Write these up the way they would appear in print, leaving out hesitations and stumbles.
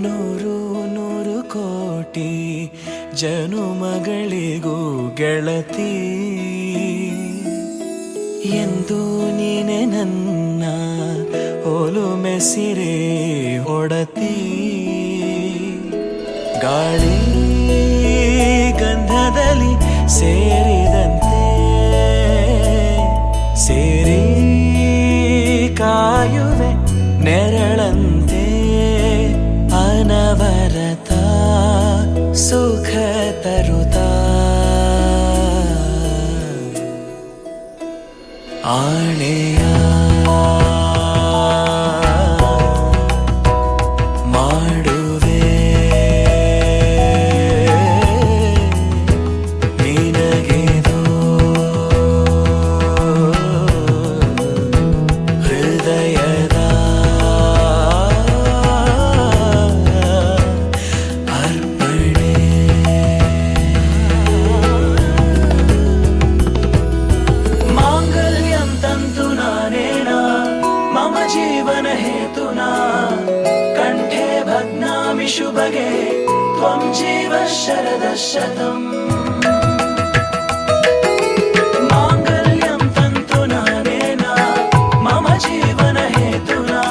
ನೂರು ನೂರು ಕೋಟಿ ಜನುಮಗಳಿಗೂ ಗೆಳತಿ ಎಂದು ನೀನೆ ನನ್ನ ಒಲುಮೆ ಸಿರೆ ಒಡತಿ ಗಾಳಿ ಗಂಧದಲ್ಲಿ ಸೇರಿದಂತೆ ಸೇರಿ ಕಾಯುವೆ ನೆರಳಂತೆ ಅನವರತ ಸುಖ ತರುತ್ತಾ ಆಣೆಯ ಮಾಡುವೆ ನಿನಗೆದೋ ಹೃದಯದ ಅರ್ಪಣೆ ಮಾಂಗಲ್ಯಂ ತಂತು ನಾನೇನ ಮಮ ಜೀವನ ಹೇತುನಾ ಕಂಠೆ ಭಗ್ನಾಮಿ ಶುಭಗೆ ತ್ವಂ ಜೀವ ಶರದಃ ಶತಂ ಮಾಂಗಲ್ಯಂ ತಂತು ನಾನೇನ ಮಮ ಜೀವನ ಹೇತುನಾ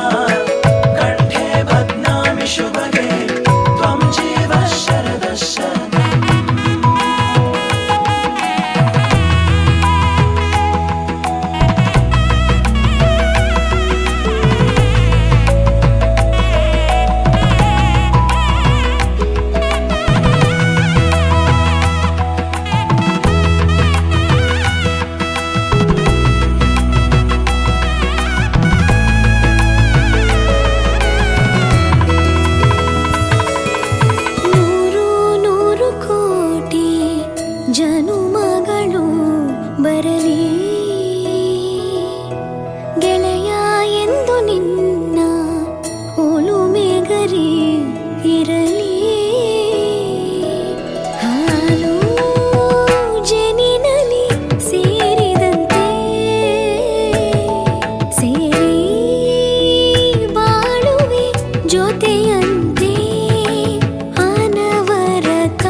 ಕಂಠೆ ಭಗ್ನಾಮಿ ಶುಭಗೆ ತ್ವಂ ಜೀವ ಶರದಃ ಶತಂ ನೂರು ನೂರು ಕೋಟಿ ಜನುಮಗಳು ಬರಲಿ ಗೆಳೆಯ ಎಂದು ನಿನ್ನ ಒಲುಮೆಗರಿ ಇರಲಿ ಹಾಲು ಜನಿನಲಿ ಸೇರಿದಂತೆ ಸೇರಿ ಬಾಳುವೆ ಜೊತೆಯಂತೆ ಅನವರತ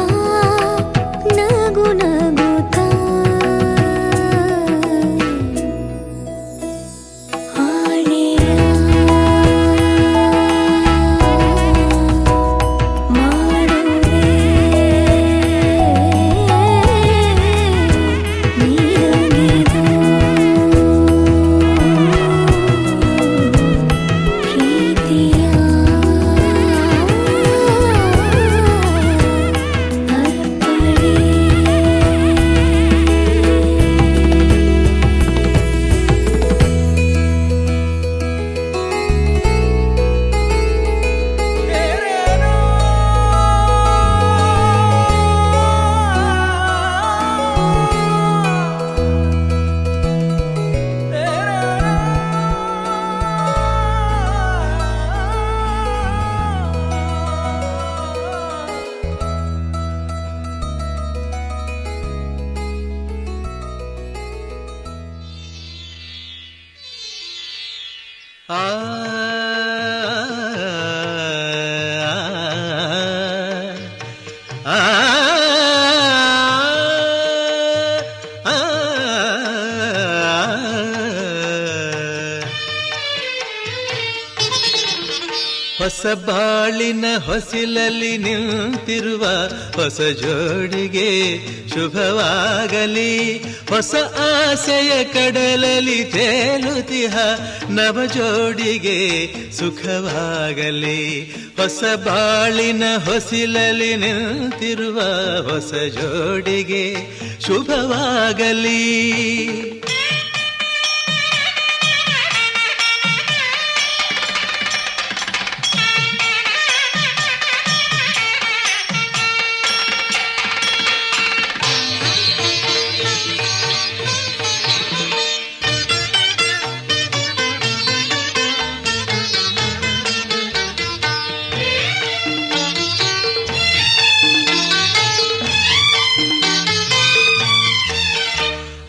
ನಗು ನಗುತ್ತಾ ಆಣೆಯ ಮಾಡುವೆ ನಿನಗೆದೋ ಪ್ರೀತಿಯ ಆ ಆ ಹೊಸ ಬಾಳಿನ ಹೊಸಿಲಲ್ಲಿ ನಿಂತಿರುವ ಹೊಸ ಜೋಡಿಗೆ ಶುಭವಾಗಲಿ ಹೊಸ ಆಸೆಯ ಕಡಲಲ್ಲಿ ತೇಲುತಿಹ ನವ ಜೋಡಿಗೆ ಸುಖವಾಗಲಿ ಹೊಸ ಬಾಳಿನ ಹೊಸಿಲಲ್ಲಿ ನಿಂತಿರುವ ಹೊಸ ಜೋಡಿಗೆ ಶುಭವಾಗಲಿ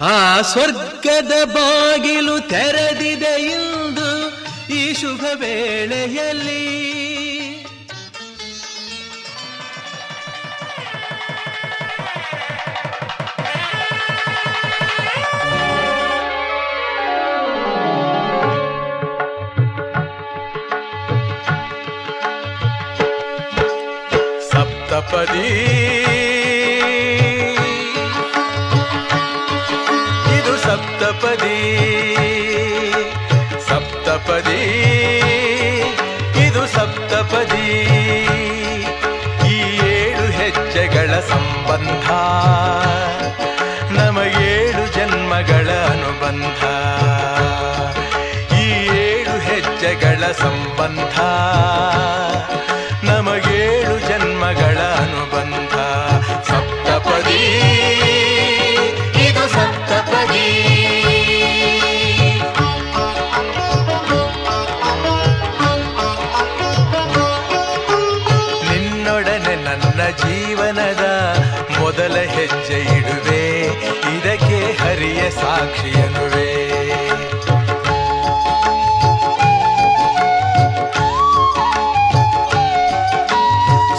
ಆ ಸ್ವರ್ಗದ ಬಾಗಿಲು ತೆರೆದಿದೆ ಇಂದು ಈ ಶುಭ ವೇಳೆಯಲ್ಲಿ ಸಪ್ತಪದಿ ಇದು ಸಪ್ತಪದಿ ಸಪ್ತಪದಿ ಇದು ಸಪ್ತಪದಿ ಈ 7 ಹೆಜ್ಜೆಗಳ ಸಂಬಂಧ ನಮಗೇಳು ಜನ್ಮಗಳ ಅನುಬಂಧ ಈ 7 ಹೆಜ್ಜೆಗಳ ಸಂಬಂಧ ನಮಗೇಳು ಜನ್ಮಗಳ ಅನುಬಂಧ ಸಪ್ತಪದಿ ಇದು ಸಪ್ತಪದಿ ನಿನ್ನೊಡನೆ ನನ್ನ ಜೀವನದ ಮೊದಲ ಹೆಜ್ಜೆ ಇಡುವೆ ಇದಕ್ಕೆ ಹರಿಯ ಸಾಕ್ಷಿಯನುವೆ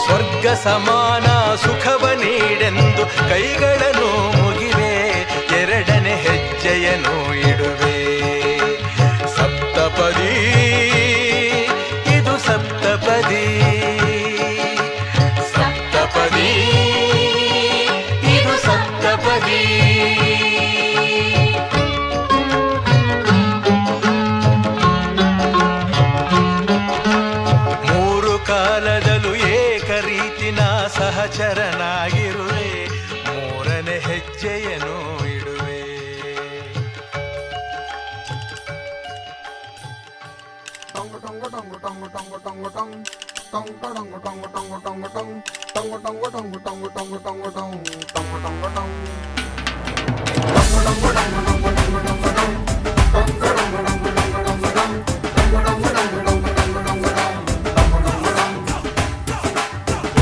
ಸ್ವರ್ಗ ಸಮಾನ ಸುಖವ ನೀಡೆಂದು ಕೈಗಳನ್ನು ಮುಗಿವೆ ಎರಡನೇ ಹೆಜ್ಜೆಯನ್ನು ಇಡುವೆ ಸಪ್ತಪದಿ ಇದು ಸಪ್ತಪದಿ ಸಪ್ತಪದಿ ಇದು ಸಪ್ತಪದಿ ಮೂರು ಕಾಲದಲ್ಲೂ ಏಕರೀತಿನ ಸಹಚರನಾಗಿರುವೆ ಮೂರನೇ ಹೆಜ್ಜೆಯನ್ನು ಇಡುವೆ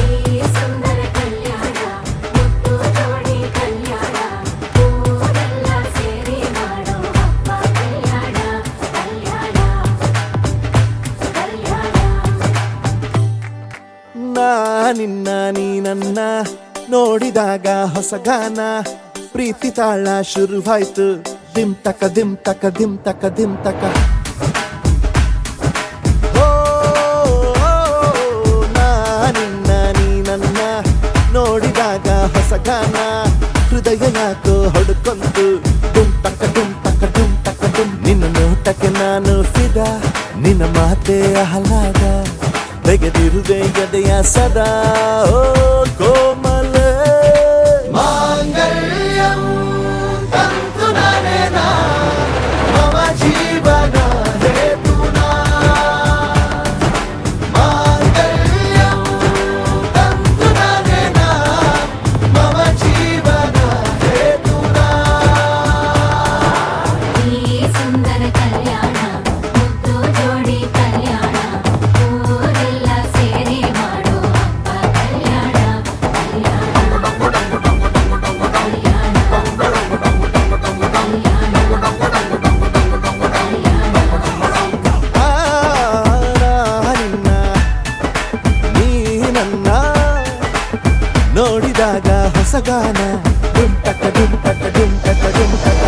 ಈ ಸುಂದರ ಕಲ್ಯಾಣ ಮುತ್ತು ಜೋಡಿ ಕಲ್ಯಾಣ ಊರೆಲ್ಲ ಸೇರಿ ಮಾಡೋ ಹಬ್ಬ ಕಲ್ಯಾಣ ಕಲ್ಯಾಣ ಕಲ್ಯಾಣ ನಿನ್ನ ನೀ ನನ್ನ ನೋಡಿದಾಗ ಹೊಸ ಗಾನ ಪ್ರೀತಿ ತಾಳ ಶುರುವಾಯ್ತು ದಿಮ್ ತಕ ದಿಮ್ ತಕ ದಿಮ್ ತಕ ದಿಮ್ ತಕ ಓ, ನಿನ್ನ ನೀ ನನ್ನ ನೋಡಿದಾಗ ಹೊಸ ಗಾನ ಹೃದಯ ಯಾಕೋ ಹೊಡ್ಕೊಂತು ಡುಮ್ ತಕ ಡುಮ್ ತಕ ಡುಮ್ ತಕ ಡುಮ್ ನಿನ್ನ ನೋಟಕ್ಕೆ ನಾನು ಫಿದ ನಿನ್ನ ಮಾತೆ ಆಹ್ಲಾದ ತೆಗೆದಿರುವೆ ಎದೆಯ ಸದಾ ಓ ಕೋಮಲ ಮಾಂಗಲ್ಯಂ ತಂತು ನಾನೇನ ಮಮ ಜೀವನ ಹೇತುನಾ ಮಾಂಗಲ್ಯಂ ತಂತು ನಾನೇನ ಮಮ ಜೀವನ ಹೇತುನಾ ಈ ಸುಂದರ ಕಲ್ಯಾಣ ಮುತ್ತು ಜೋಡಿ ಕಲ್ಯಾಣ ಊರೆಲ್ಲ ಸೇರಿ ಮಾಡೋ ಹಬ್ಬ ಕಲ್ಯಾಣ ನಿನ್ನ ನೀ ನನ್ನ ನೋಡಿದಾಗ ಹೊಸಗಾನ ಡುಮ್ ಟಕ ಡುಮ್ ಟಕ ಡುಮ್ ಟಕ ಡುಮ್ ಟಕ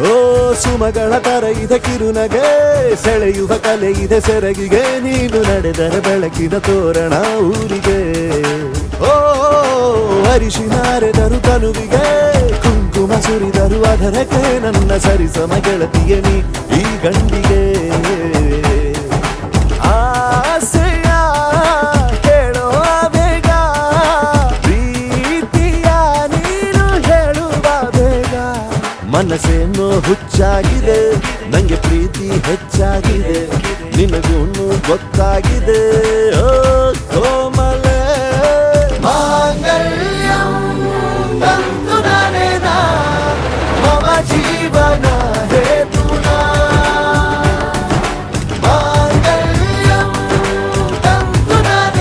ಓ ಸುಮಗಳ ತರ ಇದೆ ಕಿರುನಗೆ ಸೆಳೆಯುವ ಕಲೆ ಇದೆ ಸೆರಗಿಗೆ ನೀನು ನಡೆದರೆ ಬೆಳಕಿನ ತೋರಣ ಊರಿಗೆ ಓ ಅರಿಶಿನಾರೆದರು ತನುವಿಗೆ ಕುಂಕುಮ ಸುರಿದರು ಅದರಕ್ಕೆ ನನ್ನ ಸರಿಸಮ ಗೆಳತಿಗೆ ನೀ ಈ ಗಂಡಿಗೆ ಆಸೆಯ ಹೇಳೋ ಬೇಗ ಪ್ರೀತಿಯ ನೀನು ಹೇಳುವ ಬೇಗ ಮನಸ್ಸೇನೋ ಹುಚ್ಚಾಗಿದೆ ನಂಗೆ ಪ್ರೀತಿ ಹೆಚ್ಚಾಗಿದೆ ನಿನಗೂನು ಗೊತ್ತಾಗಿದೆ ಓ ಕೋಮಲ ಮಾಂಗಲ್ಯಂ ತಂತು ನಾನೇನ ಮಮ ಜೀವನ ಹೇತುನಾ ಮಾಂಗಲ್ಯಂ ತಂತು ನಾನೇನ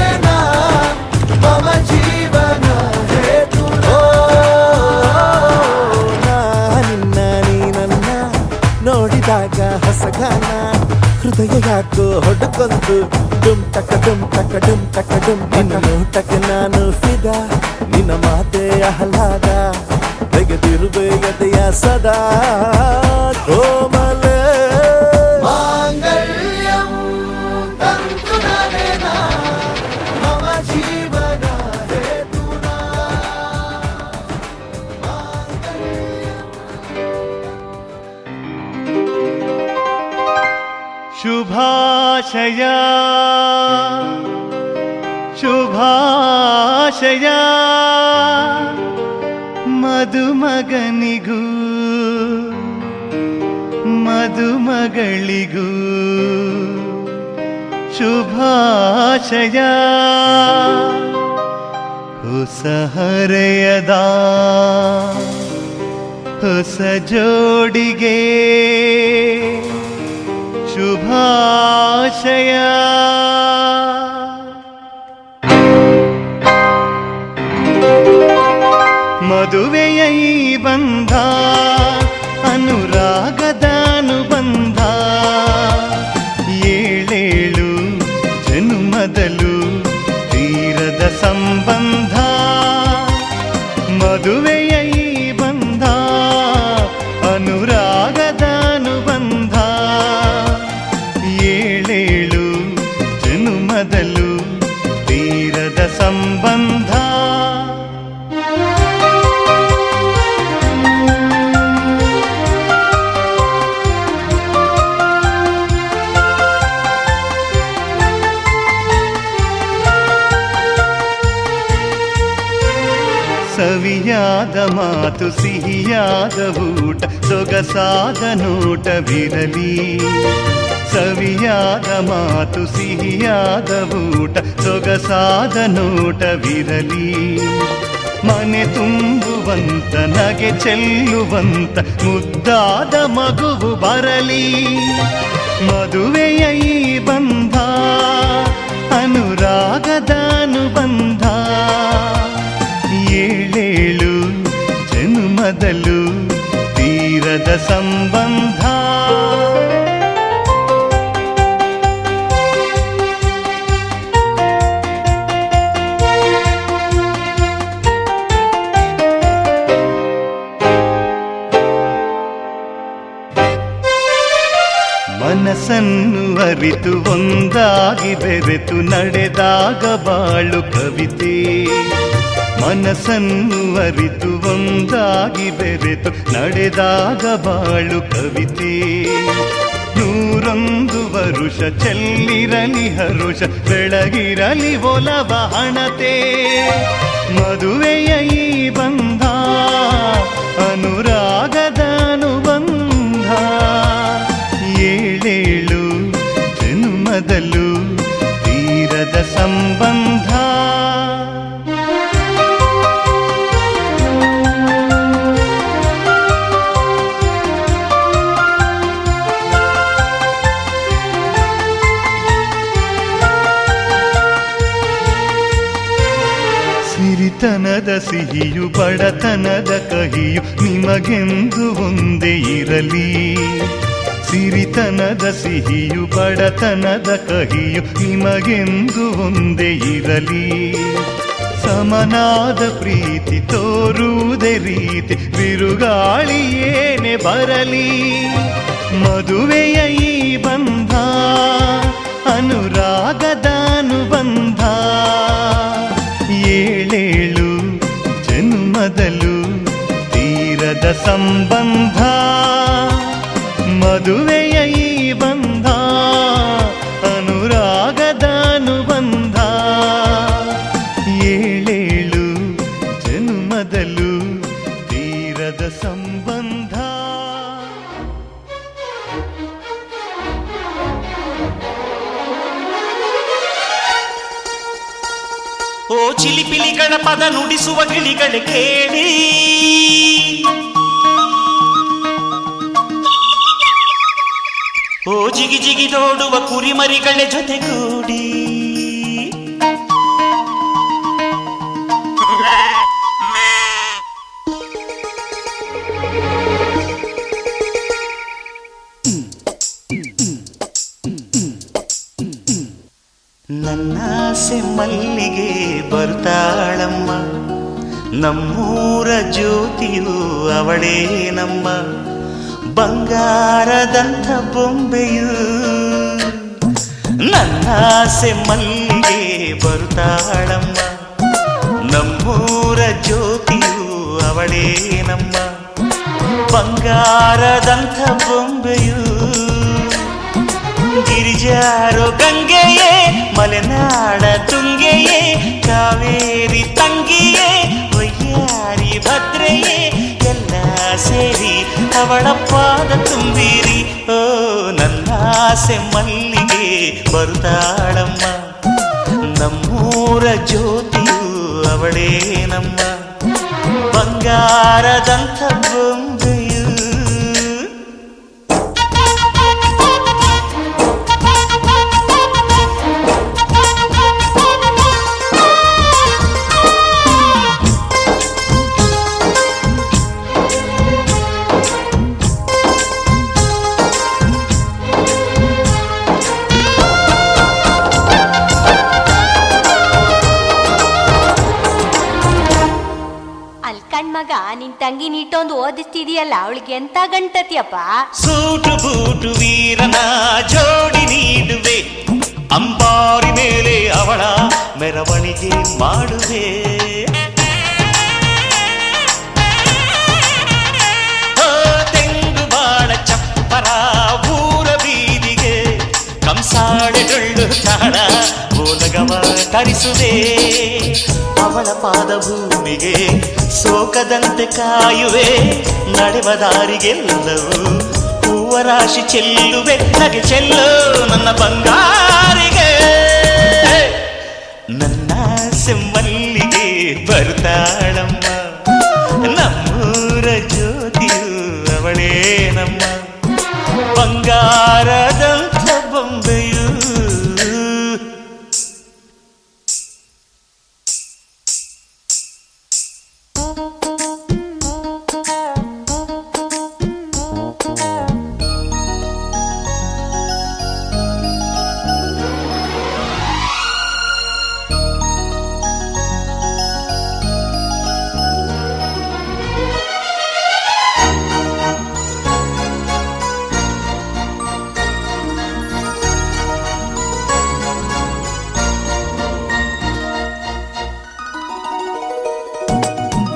ಹೊಸಗಾನ ಹೃದಯ ಯಾಕೋ ಹೊಡ್ಕೊಂತು ಡುಮ್ ಟಕ ಡುಮ್ ಟಕ ಡುಮ್ ಟಕ ಡುಮ್ ನಿನ್ನ ನೋಟಕ್ಕೆ ನಾನು ಫಿದಾ ನಿನ್ನ ಮಾತೆ ಆಹ್ಲಾದ ತೆಗೆದಿರುವೆಯದೆಯ ಸದಾ ಕೋಮಲೆ ಮಾಂಗಲ್ಯಂ ತಂತು ನರೇನ ಮಮ ಜೀವನ ಹೇತುನಾ ಶುಭಾಶಯ ಶುಭಾಶಯ ಮದುಮಗನಿಗೂ ಮದುಮಗಳಿಗೂ ಶುಭಾಶಯ ಹೊಸ ಹರೆಯದ ಹೊಸ ಜೋಡಿಗೆ ಶುಭಾಶಯ ಮದುವೆಯ ಈ ಬಂಧ ಅನುರಾಗದ ಅನುಬಂಧ ಏಳೇಳು ಜನುಮದಲು ತೀರದ ಸಂಬಂಧ ಮದುವೆಯ ಈ ಬಂಧ ಅನುರಾಗದ ಅನುಬಂಧ ಏಳೇಳು ಜನುಮದಲು ತೀರದ ಸಂಬಂಧ ಸವಿಯಾದ ಮಾತು ಸಿಹಿಯಾದ ಊಟ ಸೊಗಸಾದ ನೋಟವಿರಲಿ ಸವಿಯಾದ ಮಾತು ಸಿಹಿಯಾದ ಊಟ ಸೊಗಸಾದ ನೋಟವಿರಲಿ ಮನೆ ತುಂಬುವಂತ ನಗೆ ಚೆಲ್ಲುವಂತ ಮುದ್ದಾದ ಮಗುವು ಬರಲಿ ಮದುವೆಯ ಈ ಬಂಧ ಅನುರಾಗದ ಅನುಬಂಧ ಏಳೇಳು ಜನುಮದಲು ತೀರದ ಸಂಬಂಧ ಮನಸ್ಸನ್ನು ಅರಿತು ಒಂದಾಗಿ ಬೆರೆತು ನಡೆದಾಗ ಬಾಳು ಕವಿತೆ ಮನಸ್ಸನ್ನು ಅರಿತು ಒಂದಾಗಿ ಬೆರೆತು ನಡೆದಾಗ ಬಾಳು ಕವಿತೆ ನೂರೊಂದು ವರುಷ ಚೆಲ್ಲಿರಲಿ ಹರುಷ ಬೆಳಗಿರಲಿ ಒಲವ ಹಣತೆ ಮದುವೆಯ ಈ ಬಂಧ ಅನುರಾಗದ ಅನುಬಂಧ ಏಳೇಳು ಜನುಮದಲು ತೀರದ ಸಂಬಂಧ ಸಿರಿತನದ ಸಿಹಿಯು ಬಡತನದ ಕಹಿಯು ನಿಮಗೆಂದು ಒಂದೇ ಇರಲಿ ಸಿರಿತನದ ಸಿಹಿಯು ಬಡತನದ ಕಹಿಯು ನಿಮಗೆಂದು ಒಂದೇ ಇರಲಿ ಸಮನಾದ ಪ್ರೀತಿ ತೋರುವುದೇ ರೀತಿ ಬಿರುಗಾಳಿ ಏನೇ ಬರಲಿ ಮದುವೆಯ ಈ ಬಂಧ ಅನುರಾಗದ ಅನುಬಂಧ ಏಳೇಳು ಜನ್ಮದಲು ತೀರದ ಸಂಬಂಧ ಮದುವೆಯ ಈ ಬಂಧ ಅನುರಾಗದ ಅನುಬಂಧ ಏಳೇಳು ಜನ್ಮದಲು ತೀರದ ಸಂಬಂಧ ಓ ಚಿಲಿಪಿಲಿ ಗಣಪದ ನುಡಿಸುವ ಗಿಳಿಗಳ ಕೇಳಿ ಓ ಜಿಗಿ ಜಿಗಿ ನೋಡುವ ಕುರಿಮರಿಗಳ ಜೊತೆಗೂಡಿ ನನ್ನಾಸೆ ಮಲ್ಲಿಗೆ ಬರ್ತಾಳಮ್ಮ, ನಮ್ಮೂರ ಜ್ಯೋತಿಯು ಅವಳೇ ನಮ್ಮ, ಬಂಗಾರದಂಥ ಬೊಂಬೆಯು. ನನ್ನಾಸೆ ಮಲ್ಲಿಗೆ ಬರ್ತಾಳಮ್ಮ, ನಮ್ಮೂರ ಜ್ಯೋತಿಯು ಅವಳೇ ನಮ್ಮ, ಬಂಗಾರದಂಥ ಬೊಂಬೆಯು. ಗಿರಿಜಾರೋ ಗಂಗೆಯೇ, ಮಲೆನಾಡ ತುಂಗೆಯೇ, ಕಾವೇರಿ ತಂಗಿಯೇ, ವಯ್ಯಾರಿ ಭದ್ರೆಯೇ, ಎಲ್ಲ ಸೇರಿ ಅವಳ ಪಾದ ತುಂಬಿರಿ. ಓ ನನ್ನಾಸೆ ಮಲ್ಲಿಗೆ ಬರ್ತಾಳಮ್ಮ, ನಮ್ಮೂರ ಜ್ಯೋತಿಯು ಅವಳೇ ನಮ್ಮ, ಬಂಗಾರದಂಥ ಬೊಂಬೆಯು. ಮಗ ನಿನ್ ತಂಗಿ ನೀಟೊಂದು ಓದಿಸ್ತಿದೀಯಲ್ಲ, ಅವಳಿಗೆ ಎಂತ ಗಂಟತಿಯಪ್ಪ? ಸೂಟು ಬೂಟು ವೀರನ ಜೋಡಿ ನೀಡುವೆ, ಅಂಬಾರಿ ಮೇಲೆ ಅವಳ ಮೆರವಣಿಗೆ ಮಾಡುವೆ. ತೆಂಗು ಬಾಳ ಚಪ್ಪರ ಊರ ಬೀದಿಗೆ, ಕಂಸಾಳೆ ಡೊಳ್ಳು ತಾಳ ಬೋಲಗವ ತರಿಸುವೆ. ಅವಳ ಪಾದ ಭೂಮಿಗೆ ಸೋಕದಂತೆ ಕಾಯುವೆ, ನಡೆವ ದಾರಿಗೆಲ್ಲವೂ ಹೂವ ರಾಶಿ ಚೆಲ್ಲುವೆ. ನಗೆ ಚೆಲ್ಲು ನನ್ನ ಬಂಗಾರಿಗೆ, ನನ್ನ ಸೆಮ್ಮಲ್ಲಿಗೆ ಬರ್ತಾಳಮ್ಮ, ನಮ್ಮೂರ ಜ್ಯೋತಿಯು ಅವಳೇ ನಮ್ಮ, ಬಂಗಾರದಂಥ ಬೊಂಬೆಯು.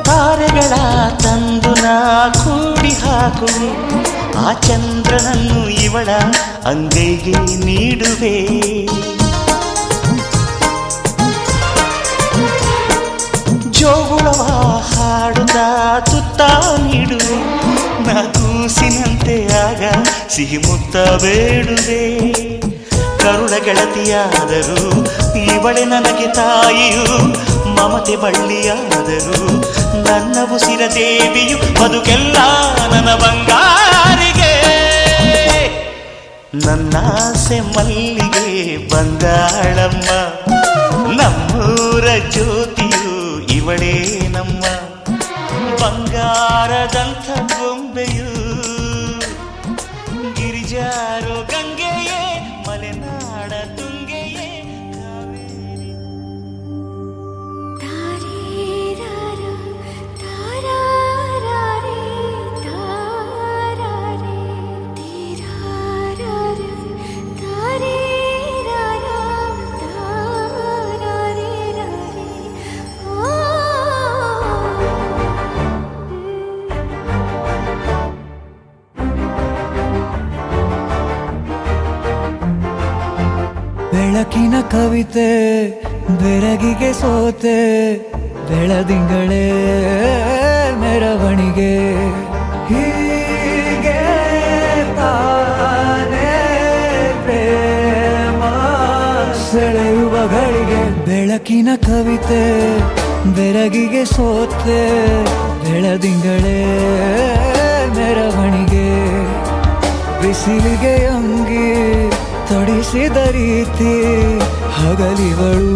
ತಾರೆಗಳ ತಂದು ನಾ ಕೂಡಿ ಹಾಕುವೆ, ಆ ಚಂದ್ರನನ್ನು ಇವಳ ಅಂಗೈಗೆ ನೀಡುವೆ. ಜೋಗುಳವ ಹಾಡುತ್ತಾ ತುತ್ತ ನೀಡುವೆ, ನಾ ಕೂಸಿನಂತೆ ಆಗ ಸಿಹಿ ಮುತ್ತ ಬೇಡುವೆ. ಕರುಳ ಗೆಳತಿಯಾದರೂ ಇವಳೆ ನನಗೆ ತಾಯಿಯು, ಮಮತೆ ಬಳ್ಳಿಯಾದರೂ ನನ್ನ ಉಸಿರ ದೇವಿಯು, ಬದುಕೆಲ್ಲ ನನ್ನ ಬಂಗಾರಿಗೆ. ನನ್ನಾಸೆ ಮಲ್ಲಿಗೆ ಬಂದಾಳಮ್ಮ, ನಮ್ಮೂರ ಜ್ಯೋತಿಯು ಇವಳೇ ನಮ್ಮ, ಬಂಗಾರದಂಥ ಬೊಂಬೆಯು. ಗಿರಿಜಾರೋ ಗಂಗೆಯೇ, ಮಲೆನಾಡ ತುಂಗೆಯೇ, ಕಾವೇರಿ. ಬೆಳಕಿನ ಕವಿತೆ ಬೆರಗಿಗೆ ಸೋತೆ, ಬೆಳದಿಂಗಳೇ ಮೆರವಣಿಗೆ, ಹೀಗೆ ತಾನೇ ಪ್ರೇಮ ಸೆಳೆಯುವ ಗಳಿಗೆ. ಬೆಳಕಿನ ಕವಿತೆ ಬೆರಗಿಗೆ ಸೋತೆ, ಬೆಳದಿಂಗಳೇ ಮೆರವಣಿಗೆ, ಬಿಸಿಲಿಗೆ ಅಂಗಿ ತೊಡಿಸಿದ ರೀತಿ ಹಗಲಿಗಳು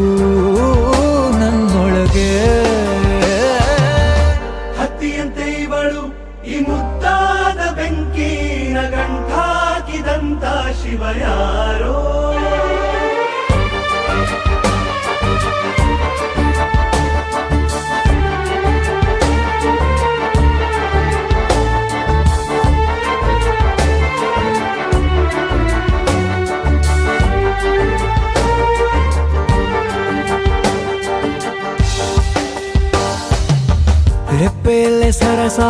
ನನ್ನೊಳಗೆ. ಹತ್ತಿಯಂತೆ ಇವಳು ಈ ಮುದ್ದಾದ ಬೆಂಕಿನ ಗಂಟಾಕಿದಂತ ಶಿವ ಯಾರೋ. ರೆಪ್ಪೆಯಲ್ಲೇ ಸರಸ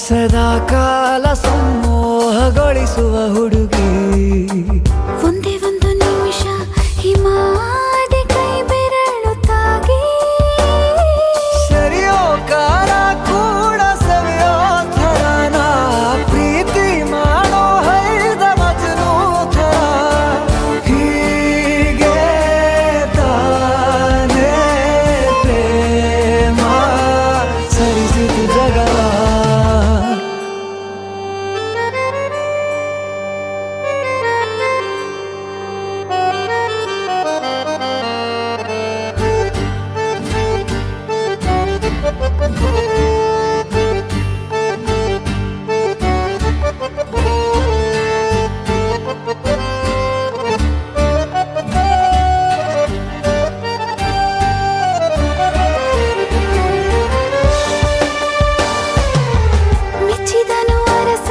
ಸದಾ ಕಾಲ ಸಂಮೋಹಗೊಳಿಸುವ ಹುಡುಗಿ. ಒಂದೇ ಒಂದು ನಿಮಿಷ ಹಿಮಾದಿ ಕೈ ಬೆರಳು ತಾಗಿ ಸರಿಯೋ ಕಾರ ಕೂಡ ಸವಿಯೋ ಥರನ ಪ್ರೀತಿ ಮಾಡೋ ಹೈದ ಮಜನು ಥರ. ಹೀಗೆ ತಾನೇ ಪ್ರೇಮ ಸರಿಸಿತು ಜಗವ. ಮೆಚ್ಚಿದನು ಅರಸ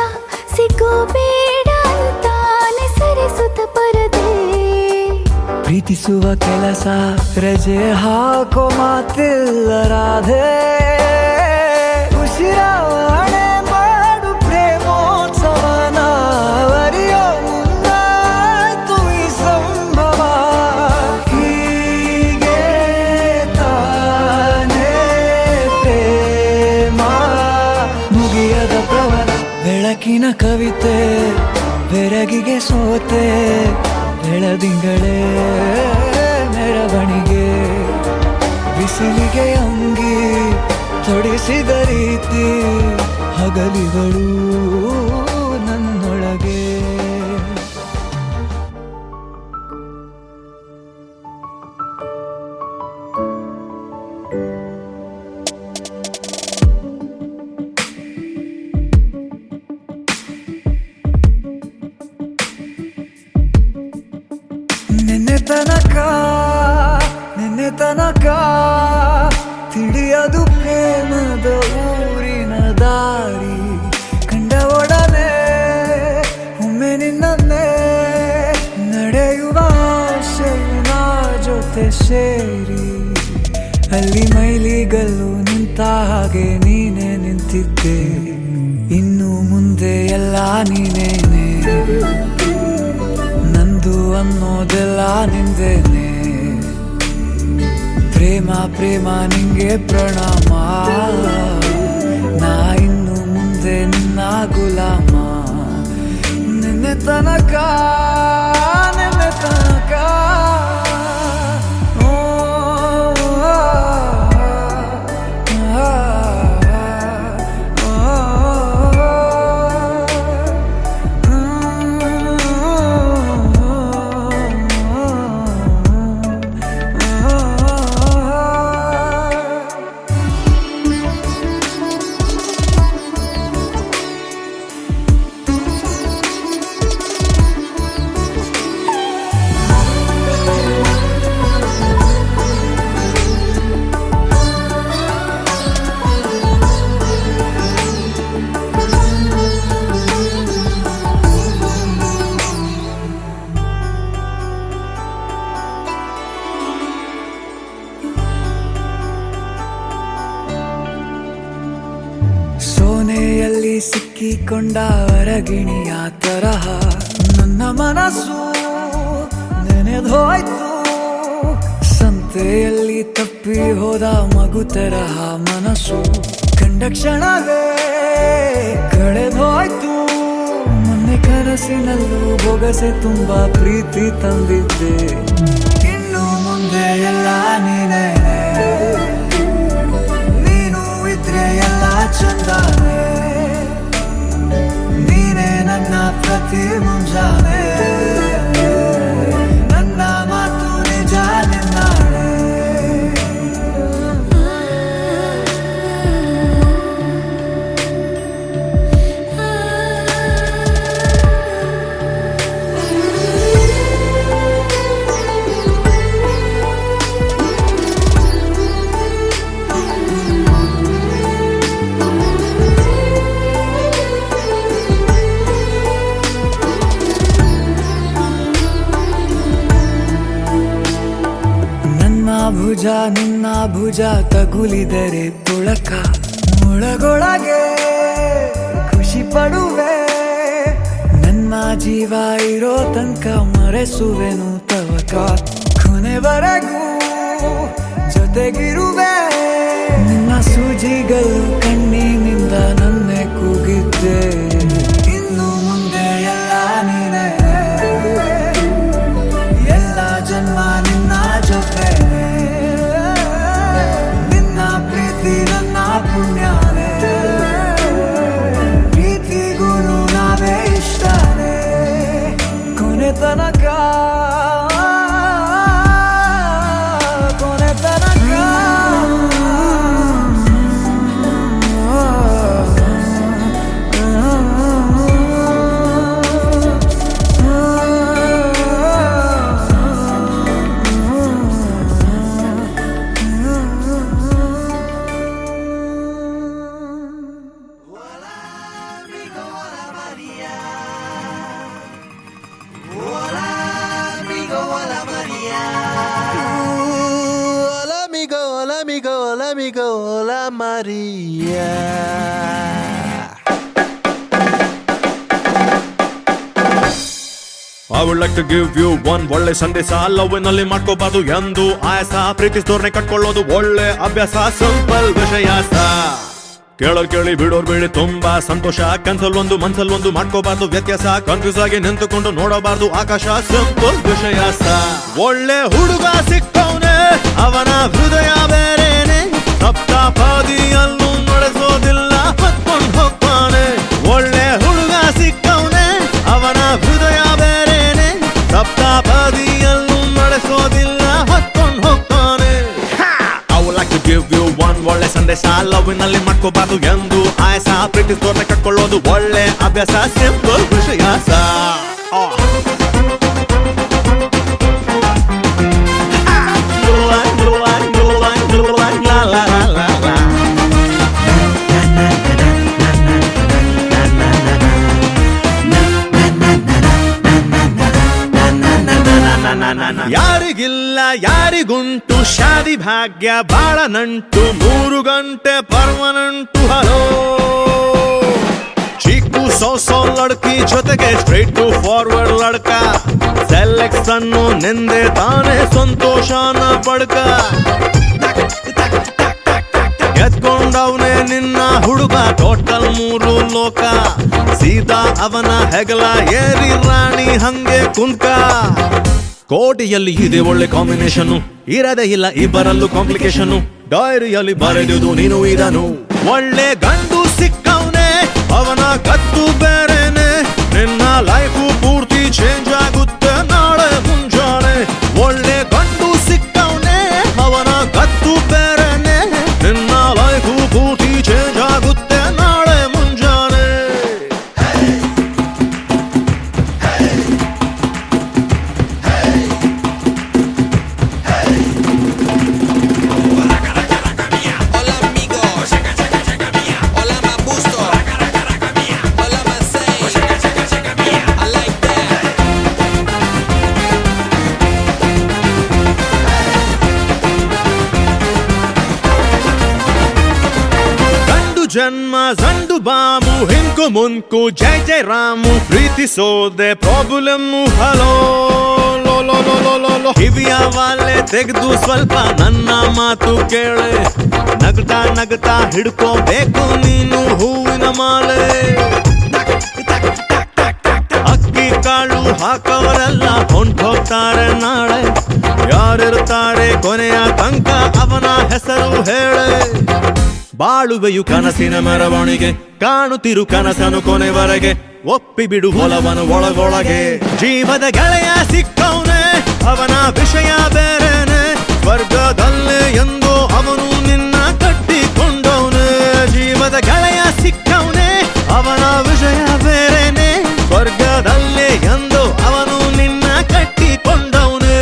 ಸಿಗೋ ಬೇಡ ಅಂತಾನೆ ಸರಿಸುತ್ತ ಪರದೆ. ಪ್ರೀತಿಸುವ ಕೆಲಸ ರಜೆ ಹಾಕೋ ಮಾತಿಲ್ಲ ರಾಧೆ. ಉಸಿರಾವಣೆ ಮಾಡು ಪ್ರೇಮೋತ್ಸವನ ಅರಿಯೋ ಮುಂದಾಯ್ತು ಈ ಸಂಭವ. ಹೀಗೆ ತಾನೇ ಪ್ರೇಮ ಮುಗಿಯದ ಪ್ರವರ. ಬೆಳಕಿನ ಕವಿತೆ ಬೆರಗಿಗೆ ಸೋತೆ ಬೆಳದಿಂಗಳೇ ಮೆರವಣಿಗೆ. ಬಿಸಿಲಿಗೆ ಅಂಗಿ ತೊಡಿಸಿದ ರೀತಿ ಹಗಲಿಗಳು ನನ್ನೊಳಗೆ. ನಿನ್ನೆ ತನಕ ತಿಳಿಯದು ಪ್ರೇಮದ ಊರಿನ ದಾರಿ. ಕಂಡ ಒಡನೆ ಒಮ್ಮೆ ನಿನ್ನೇ ನಡೆಯುವ ಆಸೆಯ ಜೊತೆ ಸೇರಿ. ಅಲ್ಲಿ ಮೈಲಿಗಲ್ಲು ನಿಂತ ಹಾಗೆ ನೀನೆ ನಿಂತಿದ್ದೆ. ಇನ್ನು ಮುಂದೆ ಎಲ್ಲ ನೀನೇನೆ, ನಂದು ಅನ್ನೋದೆಲ್ಲ ನಿಂದೇನೆ. ಪ್ರೇಮ ಪ್ರೇಮ ನಿಂಗೆ ಪ್ರಣಾಮ, ನಾ ಇನ್ನು ಮುಂದೆ ನಿನ್ನ ಗುಲಾಮ. ನಿನ್ನೆ ತನಕ ಸೋನೆಯಲ್ಲಿ ಸಿಕ್ಕಿಕೊಂಡ ಹೊರಗಿಣಿಯ ತರಹ ನನ್ನ ಮನಸ್ಸು ನೆನೆದೋಯ್ತು. ಸಂತೆಯಲ್ಲಿ ತಪ್ಪಿ ಹೋದ ಮಗು ತರಹ ಮನಸ್ಸು ಕಂಡ ಕ್ಷಣವೇ ಕಳೆದೋಯ್ತು. ಮೊನ್ನೆ ಕನಸಿನಲ್ಲೂ ಬೊಗಸೆ ತುಂಬಾ ಪ್ರೀತಿ ತಂದಿದ್ದೆ. ಇನ್ನು ಮುಂದೆ ಎಲ್ಲ ನೀನೇ, ನೀನು ಇದ್ರೆ ಎಲ್ಲ ಚಂದಾನೆ. ನೀನೇ ನನ್ನ ಪ್ರತಿ ಮುಂಜಾನೆ, ನನ್ನ ಮಾತು ನಿಜ ನಿನ್ನಾಳೆ. ಭುಜ ನಿನ್ನ ಭುಜ ತಗುಲಿದರೆ ತುಳಕ ಒಳಗೊಳಗೆ ಖುಷಿ ಪಡುವೆ ನನ್ನ ಜೀವ ಇರೋ ತನಕ ಮರೆಸುವೆನು ತವಕ ಕೊನೆವರೆಗೂ ಜೊತೆಗಿರುವೆ ನಿನ್ನ ಸೂಜಿಗಳು ಕಣ್ಣಿನಿಂದ ನನ್ನೆ ಕೂಗಿದ್ದೆ ಇನ್ನು ಮುಂದೆ ಎಲ್ಲ ನೀನೇ ಎಲ್ಲ ಜನ್ಮ ನಿನ್ನ ಜೊತೆ ನಿನ್ನ ಪ್ರೀತಿ ನನ್ನ ಪುಣ್ಯನೇ ಪ್ರೀತಿಗೂ ನಾವೇ ಇಷ್ಟನೇ ಕೊನೆ ತನಕ Hola amigo, hola Maria. I would like to give you one ಒಳ್ಳೆ ಸಂದೇಶ ಲವ್ನಲ್ಲಿ ಮಾಡ್ಕೋಬಾರ್ದು ಎಂದು ಆಯಾಸ ಪ್ರೀತಿಸಿದೋರ್ನೆ ಕಟ್ಕೊಳ್ಳೋದು ಒಳ್ಳೆ ಅಭ್ಯಾಸ ಸಿಂಪಲ್ ವಿಷಯಾಸ ಕೇಳೋರ್ ಕೇಳಿ ಬಿಡೋರ್ ಬಿಡಿ ತುಂಬಾ ಸಂತೋಷ ಕನ್ಸಲ್ ಒಂದು ಮನ್ಸಲ್ ಒಂದು ಮಾಡ್ಕೋಬಾರ್ದು ವ್ಯತ್ಯಾಸ ಕನ್ಫ್ಯೂಸ್ ಆಗಿ ನಿಂತುಕೊಂಡು ನೋಡಬಾರ್ದು ಆಕಾಶ ಸಿಂಪಲ್ ವಿಷಯಾಸ ಒಳ್ಳೆ ಹುಡುಗ ಸಿಕ್ಕವನೆ ಅವನ ಹೃದಯ ಬೇರೇನೆ ಸಪ್ತಾಪದಿಯಲ್ಲೂ ನಡೆಸೋದಿಲ್ಲ ಹೊತ್ಕೊಂಡು ಹೋಗ್ತಾನೆ ಒಳ್ಳೆ ಹುಡುಗ ಸಿಕ್ಕವನೆ ಅವನ ಹೃದಯ ಬೇರೇನೆ ಸಪ್ತಾಪದಿಯಲ್ಲೂ ನಡೆಸೋದಿಲ್ಲ ಹೊತ್ಕೊಂಡು ಹೋಗ್ತಾನೆ I would like to give you one ಒಳ್ಳೆ ಸಂದೇಶ ಲವ್ನಲ್ಲಿ ಮಾಡ್ಕೋಬಾರ್ದು ಎಂದು ಆಯಾಸ ಪ್ರೀತಿಸಿದೋರ್ನೆ ಕಟ್ಕೊಳ್ಳೋದು ಒಳ್ಳೆ ಅಭ್ಯಾಸ ಸಿಂಪಲ್ ವಿಷಯಾಸ ಯಾರಿಗಿಲ್ಲ ಯಾರಿಗುಂಟು ಶಾದಿ ಭಾಗ್ಯ ಬಾಳ ನಂಟು 3 ಗಂಟೆ permanent hello chikoo so Ladki ಜೊತೆಗೆ ಸ್ಟ್ರೈಟ್ ಟು ಫಾರ್ವರ್ಡ್ ಲಡ್ಕ ಸೆಲೆಕ್ಷನ್ ನಿಂದೆ ತಾನೇ ಸಂತೋಷನ ಪಡ್ಕ ಎತ್ಕೊಂಡವನೇ ನಿನ್ನ ಹುಡುಗ ಟೋಟಲ್ 3 ಲೋಕ ಸೀದಾ ಅವನ ಹೆಗಲ ಏರಿ ರಾಣಿ ಹಂಗೆ ಕುಂಕ ಕೋಟಿಯಲ್ಲಿ ಇದೆ ಒಳ್ಳೆ ಕಾಂಬಿನೇಷನ್ ಇರದೇ ಇಲ್ಲ ಇಬ್ಬರಲ್ಲೂ ಕಾಂಪ್ಲಿಕೇಶನ್ ಡೈರಿಯಲ್ಲಿ ಬರೆದುದು ನೀನು ಇದನು ಒಳ್ಳೆ ಗಂಡು ಸಿಕ್ಕವನೆ ಅವನ ಕತ್ತು ಬೇರೆನೆ ನಿನ್ನ ಲೈಫು ಪೂರ್ತಿ ಚೇಂಜ್ ಆಗುತ್ತೆ ನಾಳೆ ಮುಂಜಾನೆ ಒಳ್ಳೆ ಗಂಡು ಸಿಕ್ಕವನೆ ಅವನ ಕತ್ತು ಬೇರೆನೆ ನಿನ್ನ ಲೈಫು ಪೂರ್ತಿ ಚೇಂಜ್ ಆಗುತ್ತೆ ನಾಳೆ ಮುಂಜಾನೆ ಜನ್ಮ ಜಂಡು ಬಾಮು ಹಿಂಕು ಮುಂಕು ಜೈ ಜೈ ರಾಮು ಪ್ರೀತಿಸೋದೆ ಪ್ರಾಬ್ಲಮ್ಮು ಹಲೋ ಲೋ ಲೋ ಲೋ ಲೋ ಲೋ ಲೋ ಕಿವಿಯ ವಾಲೆ ತೆಗೆದು ಸ್ವಲ್ಪ ನನ್ನ ಮಾತು ಕೇಳೆ ನಗ್ತಾ ನಗ್ತಾ ಹಿಡ್ಕೋಬೇಕು ನೀನು ಹೂವಿನ ಮಾಲೆ ಅಕ್ಕಿ ಕಾಳು ಹಾಕವರೆಲ್ಲ ಹೊಂಟೋಗ್ತಾರೆ ನಾಳೆ ಯಾರಿರ್ತಾರೆ ಕೊನೆಯ ತನಕ ಅವನ ಹೆಸರು ಹೇಳೆ ಬಾಳುವೆಯು ಕನಸಿನ ಮೆರವಣಿಗೆ ಕಾಣುತ್ತಿರು ಕನಸನು ಕೊನೆವರೆಗೆ ಒಪ್ಪಿ ಬಿಡು ಹೊಲವನು ಒಳಗೊಳಗೆ ಜೀವದ ಗೆಳೆಯ ಸಿಕ್ಕವನೆ ಅವನ ವಿಷಯ ಬೇರೆನೆ ಸ್ವರ್ಗದಲ್ಲೇ ಎಂದು ಅವನು ನಿನ್ನ ಕಟ್ಟಿಕೊಂಡವನೆ ಜೀವದ ಗೆಳೆಯ ಸಿಕ್ಕವನೆ ಅವನ ವಿಷಯ ಬೇರೆನೆ ಸ್ವರ್ಗದಲ್ಲೇ ಎಂದು ಅವನು ನಿನ್ನ ಕಟ್ಟಿಕೊಂಡವನೆ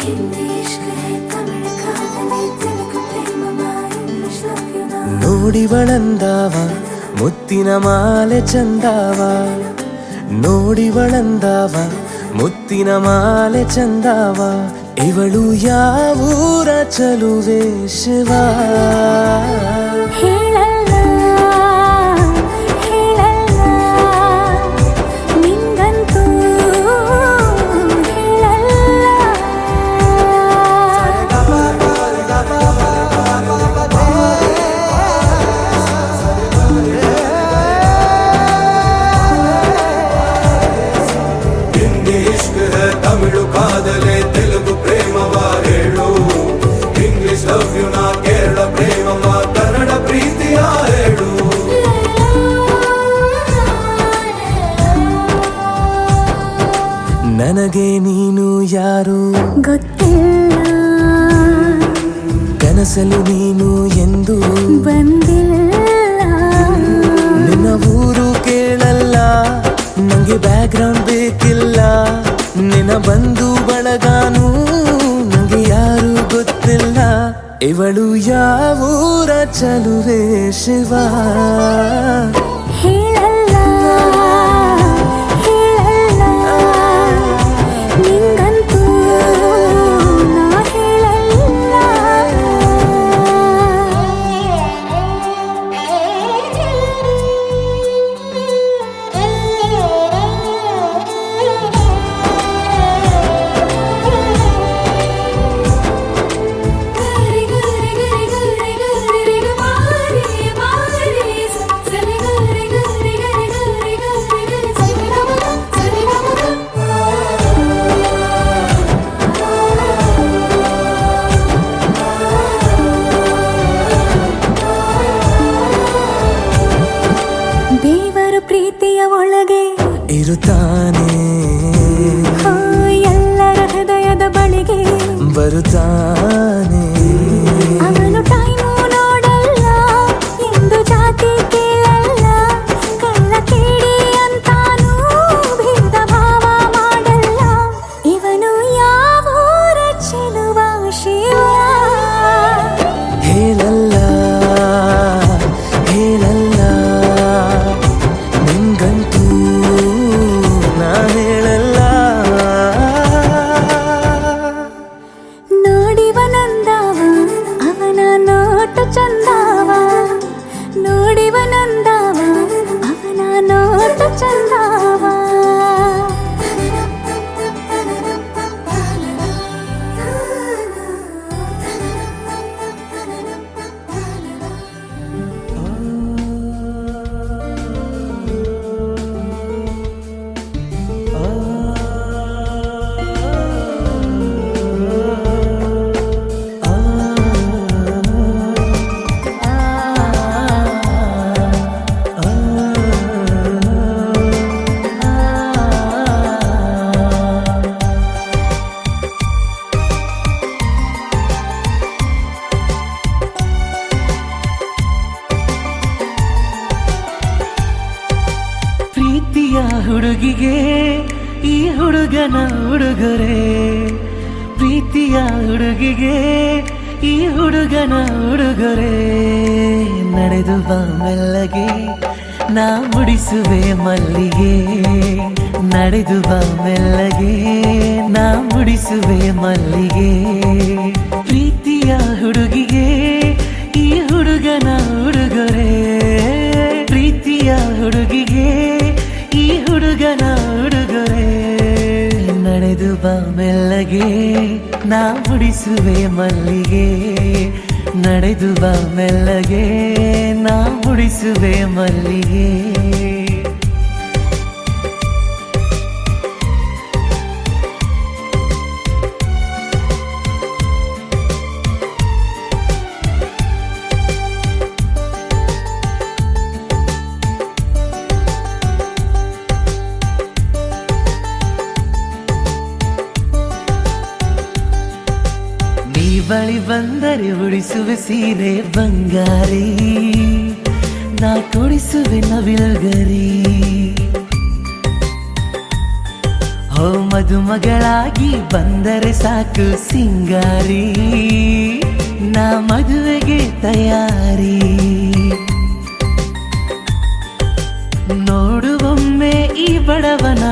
ಹಿಂದಿ ಇಷ್ಕ್ ಹೈ ತಮಿಳ್ ಕಾದಲಿ ತೆಲುಗು ಪ್ರೇಮ ಇಂಗ್ಲಿಷ್ ಲವ್ ಯು ನಾ ನೋಡಿವಳಂದಾವ ಮುತ್ತಿನ ಮಾಲೆ ಚಂದಾವ ನೋಡಿವಳಂದಾವ ಮುತ್ತಿನ ಮಾಲೆ ಚಂದಾವ ಇವಳು ಯಾವೂರ ಚಲುವೆ ಶಿವ ಹೇಳಲ್ಲ ಹೇಳಲ್ಲ ನಿಂಗಂತೂ ಹಿಂದಿ ಇಷ್ಕ್ ಹೈ ತಮಿಳು ಕಾದಲೆ ತೆಲುಗು ಪ್ರೇಮವ ಹೇಳು ಇಂಗ್ಲಿಷ್ ಲವ್ ಯು ನಾ ಕೇರಳ ಪ್ರೇಮವ ಕನ್ನಡ ಪ್ರೀತಿಯ ಹೇಳು ನನಗೆ ನೀನು ಯಾರು ಗೊತ್ತಿಲ್ಲ ಕನಸಲು ನೀನು ಎಂದು ಬಂದಿಲ್ಲ ನಿನ್ನ ಊರು ಕೇಳಲ್ಲ ನಂಗೆ ಬ್ಯಾಕ್ಗ್ರೌಂಡ್ ಬೇಕಿಲ್ಲ ನಿನ್ನ ಬಂಧು ಬಳಗಾನು ನಂಗೆ ಯಾರು ಗೊತ್ತಿಲ್ಲ ಇವಳು ಯಾವೂರ ಚಲುವೆ ಶಿವ ಹೇಳಲ್ಲ ಹೇಳಲ್ಲ ನಿಂಗಂತೂ ನಾ ದೇವರು ಪ್ರೀತಿಯ ಒಳಗೆ ಇರುತ್ತಾನೆ ಎಲ್ಲರ ಹೃದಯದ ಬಳಿಗೆ ಬರುತ್ತಾನೆ ಅವನು ಟೈಮು ನೋಡಲ್ಲ ಎಂದು ಜಾತಿ ಕೇಳಲ್ಲ ಕಳ್ಳ ಕೇಳಿ ಅಂತಾನೂ ಭೇದ ಭಾವ ಮಾಡಲ್ಲ ಇವನು ಯಾವೂರ ಚೆಲುವ ಶಿವ ಹೇಳಲ್ಲ ಹೇಳಲ್ಲ ನಿಂಗಂತೂ ನಾ ಹೇಳಲ್ಲ ನೋಡಿವನಂದವ ಅವನ ನೋಟ ಚಂದವ ನೋಡಿವನಂದವ ಅವನ ನೋಟ ಚಂದವ ಪ್ರೀತಿಯ ಹುಡುಗಿಗೆ ಈ ಹುಡುಗನ ಉಡುಗೊರೆ ಪ್ರೀತಿಯ ಹುಡುಗಿಗೆ ಈ ಹುಡುಗನ ಉಡುಗೊರೆ ನಡೆದು ಬಾ ಮೆಲ್ಲಗೆ ನಾ ಮುಡಿಸುವೆ ಮಲ್ಲಿಗೆ ನಡೆದು ಬಾ ಮೆಲ್ಲಗೆ ನಾ ಮುಡಿಸುವೆ ಮಲ್ಲಿಗೆ ಪ್ರೀತಿಯ ಹುಡುಗಿಗೆ ಈ ಹುಡುಗನ ಉಡುಗೊರೆ ಪ್ರೀತಿಯ ಹುಡುಗಿಗೆ ಈ ಹುಡುಗನ ಉಡುಗೊರೆ ನಡೆದು ಬಾ ಮೆಲ್ಲಗೆ ನಾ ಮುಡಿಸುವೆ ಮಲ್ಲಿಗೆ ನಡೆದು ಬಾ ಮೆಲ್ಲಗೆ ನಾ ಮುಡಿಸುವೆ ಮಲ್ಲಿಗೆ ಬಳಿ ಬಂದರೆ ಉಡಿಸುವೆ ಸೀರೆ ಬಂಗಾರಿ ನಾ ಕೊಡಿಸುವೆ ನವಿಲುಗರಿ ಮದುಮಗಳಾಗಿ ಬಂದರೆ ಸಾಕು ಸಿಂಗಾರಿ, ನಾ ಮದುವೆಗೆ ತಯಾರಿ. ನೋಡುವೊಮ್ಮೆ ಈ ಬಡವನ,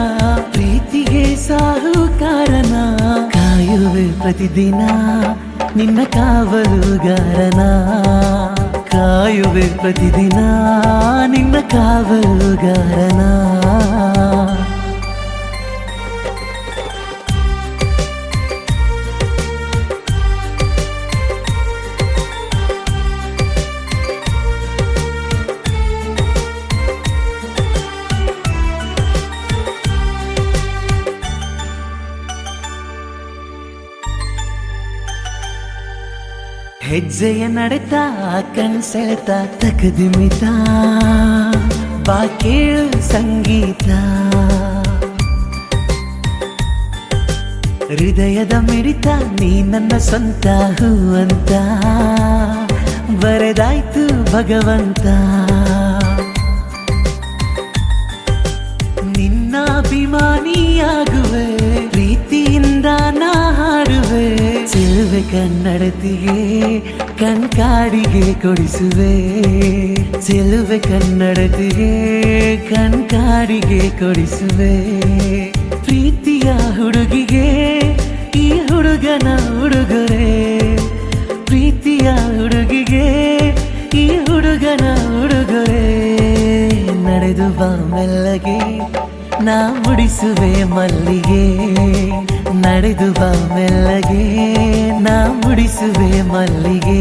ಪ್ರೀತಿಗೆ ಸಾಹುಕಾರನ. ಕಾಯುವೆ ಪ್ರತಿದಿನ ನಿನ್ನ ಕಾವಲುಗಾರನ, ಕಾಯುವೆ ಪ್ರತಿದಿನ ನಿನ್ನ ಕಾವಲುಗಾರನ. ಹೆಜ್ಜೆಯ ನಡೆತ ಕಣ್ಸೆಳೆತ ತಕದಿಮಿತ, ಬಾ ಕೇಳು ಸಂಗೀತ. ಹೃದಯದ ಮಿಡಿತ ನೀ ನನ್ನ ಸ್ವಂತ ಹೂವಂತ, ಬರೆದಾಯ್ತು ಭಗವಂತ. ನಿನ್ನ ಅಭಿಮಾನಿಯಾಗುವೆ, ಪ್ರೀತಿಯಿಂದ ನಾ ಹಾಡುವೆ. ಚೆಲುವೆ ಕನ್ನಡತಿಗೆ ಕಣ್ಕಾಡಿಗೆ ಕೊಡಿಸುವೆ, ಚೆಲುವೆ ಕನ್ನಡತಿಗೆ ಕಣ್ಕಾಡಿಗೆ ಕೊಡಿಸುವೆ. ಪ್ರೀತಿಯ ಹುಡುಗಿಗೆ ಈ ಹುಡುಗನ ಉಡುಗೊರೆ, ಪ್ರೀತಿಯ ಹುಡುಗಿಗೆ ಈ ಹುಡುಗನ ಉಡುಗೊರೆ. ನಡೆದು ಬಾ ಮೆಲ್ಲಗೆ ನಾ ಮುಡಿಸುವೆ ಮಲ್ಲಿಗೆ, ನಡೆದು ಬಾ ಮೆಲ್ಲಗೆ ನಾ ಮುಡಿಸುವೆ ಮಲ್ಲಿಗೆ.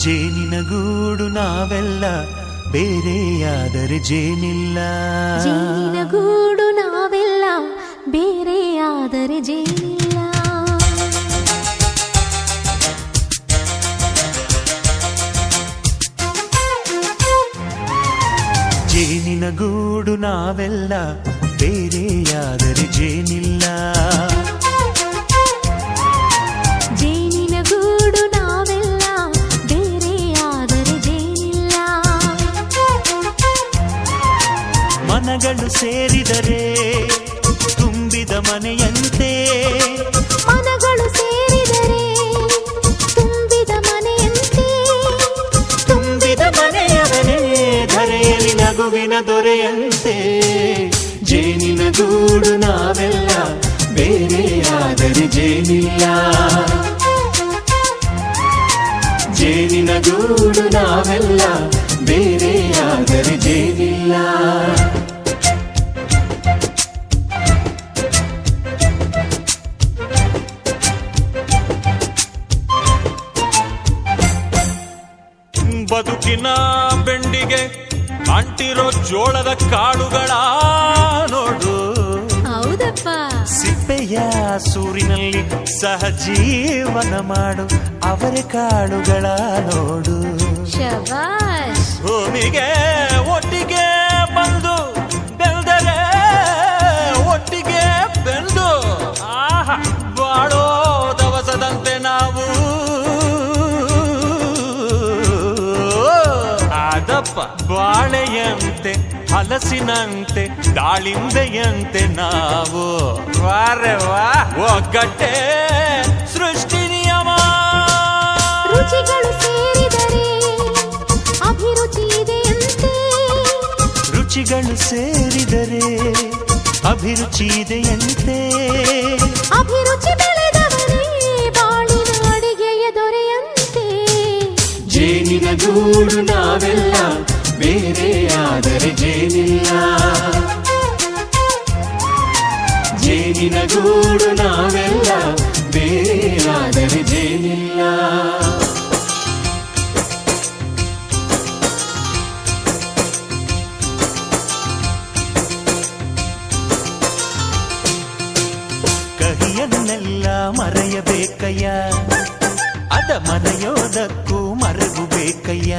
ಜೇನಿನ ಗೂಡು ನಾವೆಲ್ಲ ಬೇರೆಯಾದರೆ ಜೇನಿಲ್ಲ, ಜೇನಿನ ಗೂಡು ನಾವೆಲ್ಲ ಬೇರೆಯಾದರೆ ಜೇನಿಲ್ಲ. ಜೇನಿನ ಗೂಡು ನಾವೆಲ್ಲ ಬೇರೆಯಾದರೆ ಜೇನಿಲ್ಲ, ಜೇನಿನ ಗೂಡು ನಾವೆಲ್ಲ ಬೇರೆಯಾದರೆ ಜೇನಿಲ್ಲ. ಸೇರಿದರೆ ತುಂಬಿದ ಮನೆಯಂತೆ ಮನಗಳು ಸೇರಿದರೆ ತುಂಬಿದ ಮನೆಯಂತೆ ತುಂಬಿದ ಮನೆಯವನೇ ಧರೆಯಲ್ಲಿ ನಗುವಿನ ದೊರೆಯಂತೆ ಜೇನಿನ ಗೂಡು ನಾವೆಲ್ಲ ಬೇರೆಯಾದರೆ ಜೇನಿಲ್ಲ ಜೇನಿನ ಗೂಡು ನಾವೆಲ್ಲ ಬೇರೆಯಾದರೆ ಜೇನಿಲ್ಲ ಬದುಕಿನ ಬೆಂಡಿಗೆ ಅಂಟಿರೋ ಜೋಳದ ಕಾಳುಗಳ ನೋಡು ಹೌದಪ್ಪ. ಸಿಪ್ಪೆಯ ಸೂರಿನಲ್ಲಿ ಸಹಜೀವನ ಮಾಡು ಅವರೆ ಕಾಳುಗಳ ನೋಡು ಶಬಾಷ್. ಭೂಮಿಗೆ ಒಟ್ಟಿಗೆ ಬಂದು ಬೆಳೆದರೆ ಒಟ್ಟಿಗೆ ಬೆಳೆದು ಆಹಾ ಬಾಳೋ ದವಸದಂತೆ ನಾವು ಅದಪ್ಪ ಬಾಳೆಯಂತೆ ಹಲಸಿನಂತೆ ದಾಳಿಂಬೆಯಂತೆ ನಾವು ವಾರೆ ವಾ ಒಗ್ಗಟ್ಟೆ ಸೃಷ್ಟಿ ನಿಯಮ ರುಚಿಗಳು ಸೇರಿದರೆ ಅಭಿರುಚಿ ಇದೆಯಂತೆ ರುಚಿಗಳು ಸೇರಿದರೆ ಅಭಿರುಚಿ ಇದೆಯಂತೆ ಅಭಿರುಚಿ ಬೆಳೆದವರೇ ಬಾಳಿನ ಅಡಿಗೆಯ ದೊರೆಯಂತೆ ಜೇನಿನ ಗೂಡು ನಾವೆಲ್ಲ ಬೇರೆಯಾದರೆ ಜೇನಿಲ್ಲ ಜೇನಿನ ಗೂಡು ನಾವೆಲ್ಲ ಬೇರೆಯಾದರೆ ಜೇನಿಲ್ಲ ಕಹಿಯನ್ನೆಲ್ಲ ಮರೆಯಬೇಕಯ್ಯ ಅದ ಮರೆಯೋದಕ್ಕೂ ಮರೆವು ಬೇಕಯ್ಯ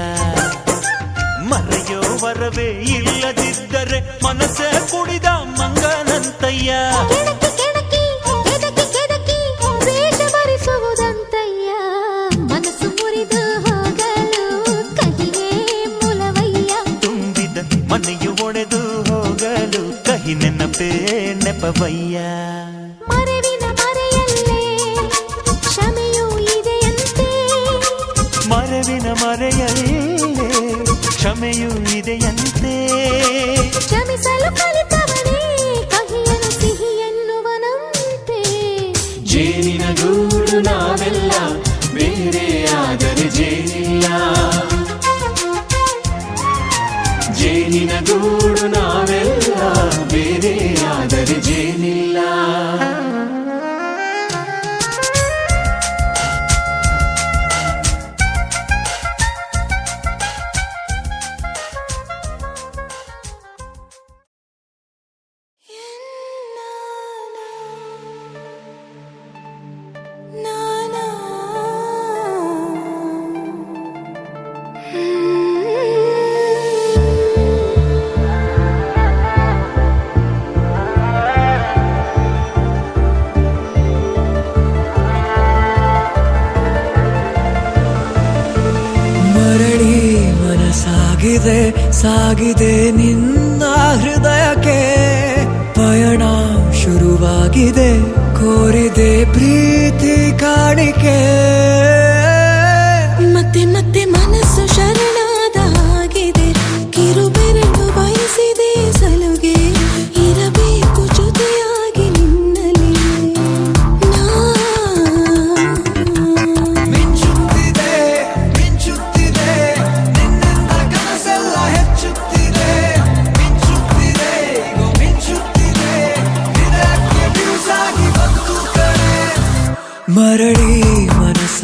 ಮರೆಯೋ ವರವೇ ಇಲ್ಲದಿದ್ದರೆ ಮನಸ್ಸೇ ಕುಡಿದ ಮಂಗನಂತಯ್ಯ ಕೆಣಕಿ ಕೆಣಕಿ ಕೆದಕಿ ಕೆದಕಿ ವೇಷ ಭರಿಸುವುದಂತಯ್ಯ ಮನಸ್ಸು ಮುರಿದು ಹೋಗಲು ಕಹಿಯೇ ಮೂಲವಯ್ಯ ತುಂಬಿದ ಮನೆಯು ಒಡೆದು ಹೋಗಲು ಕಹಿ ನೆನಪೇ ನೆಪವಯ್ಯ ಮರೆವಿನ ಮರೆಯಲ್ಲೇ ಕ್ಷಮೆಯೂ ಇದೆಯಂತೆ ಮರೆವಿನ ಮರೆಯಲ್ಲೇ ಕ್ಷಮೆಯೂ ಇದೆಯಂತೆ ಕ್ಷಮಿಸಲು ಕಲಿತವನೇ ಕಹಿಯನ್ನು ಸಿಹಿ ಎನ್ನುವನಂತೆ ಜೇನಿನ ಗೂಡು ನಾವೆಲ್ಲ ಬೇರೆಯಾದರೆ ಜೇನಿಲ್ಲ ಜೇನಿನ ಗೂಡು ನಾವೆಲ್ಲ ಬೇರೆಯಾದರೆ ಜೇನಿಲ್ಲ ಮರಳಿ ಮನಸಾಗಿದೆ ಸಾಗಿದೆ ನಿನ್ನ ಹೃದಯಕ್ಕೆ ಪಯಣ ಶುರುವಾಗಿದೆ ಕೋರಿದೆ ಪ್ರೀತಿ ಕಾಣಿಕೆ ಮತ್ತೆ ಮತ್ತೆ ಮನಸ್ಸು ಶರಣಾದ ಹಾಗಿದೆ ಕಿರುಬೆರಳು ಬಯಸಿದೆ ಸಲುಗೆ ಇರಬೇಕು ಜೊತೆಯಾಗಿ ನಿನ್ನಲ್ಲಿ ಮಿಂಚುತ್ತಿದೆ ಮಿಂಚುತ್ತಿದೆ ನಿನ್ನಿಂದ ಕನಸೆಲ್ಲ ಹೆಚ್ಚುತ್ತಿದೆ ಮಿಂಚುತ್ತಿದೆ ಈಗ ಮಿಂಚುತ್ತಿದೆ ಇದಕ್ಕೆ ಬಿರುಸಾಗಿ ಬಂತು ಕಡೆ ಮರಳಿ ಮನಸ್ಸು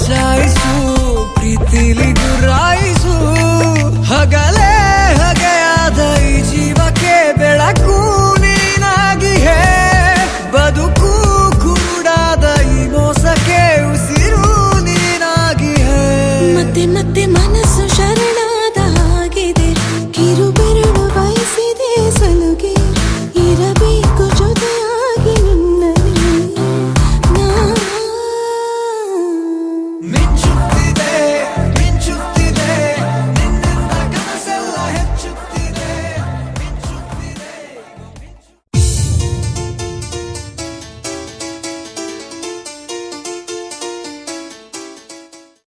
ಬಚಾಯಿಸು